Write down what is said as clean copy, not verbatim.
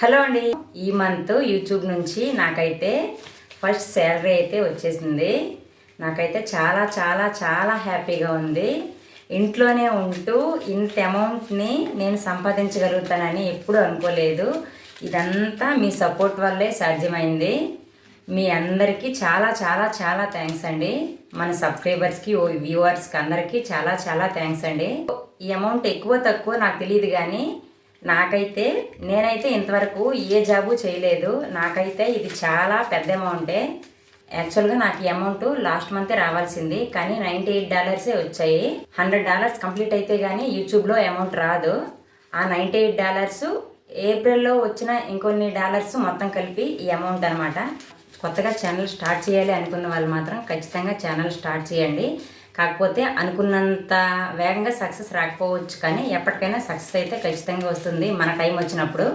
Hello అండి, ఈ month YouTube నుంచి నాకైతే ఫస్ట్ శాలరీ అయితే వచ్చేసింది. నాకైతే చాలా చాలా చాలా హ్యాపీగా ఉంది. ఇంట్లోనే ఉంటూ ఇంత అమౌంట్ని నేను సంపాదించగలుగుతానని ఎప్పుడూ అనుకోలేదు. ఇదంతా మీ సపోర్ట్ వల్లే సాధ్యమైంది. మీ అందరికీ చాలా చాలా చాలా థ్యాంక్స్ అండి. మన సబ్స్క్రైబర్స్కి వ్యూవర్స్కి అందరికీ చాలా చాలా థ్యాంక్స్ అండి. ఈ అమౌంట్ ఎక్కువ తక్కువ నాకు తెలియదు, కానీ నేనైతే ఇంతవరకు ఏ జాబు చేయలేదు. నాకైతే ఇది చాలా పెద్ద అమౌంటే. యాక్చువల్గా నాకు ఈ అమౌంట్ లాస్ట్ మంతే రావాల్సింది, కానీ $98 వచ్చాయి. $100 కంప్లీట్ అయితే కానీ యూట్యూబ్లో అమౌంట్ రాదు. ఆ $98 ఏప్రిల్లో వచ్చిన ఇంకొన్ని డాలర్స్ మొత్తం కలిపి ఈ అమౌంట్ అనమాట. కొత్తగా ఛానల్ స్టార్ట్ చేయాలి అనుకున్న వాళ్ళు మాత్రం ఖచ్చితంగా ఛానల్ స్టార్ట్ చేయండి. కాకపోతే అనుకున్నంత వేగంగా సక్సెస్ రాకపోవచ్చు, కానీ ఎప్పటికైనా సక్సెస్ అయితే ఖచ్చితంగా వస్తుంది మన టైం వచ్చినప్పుడు.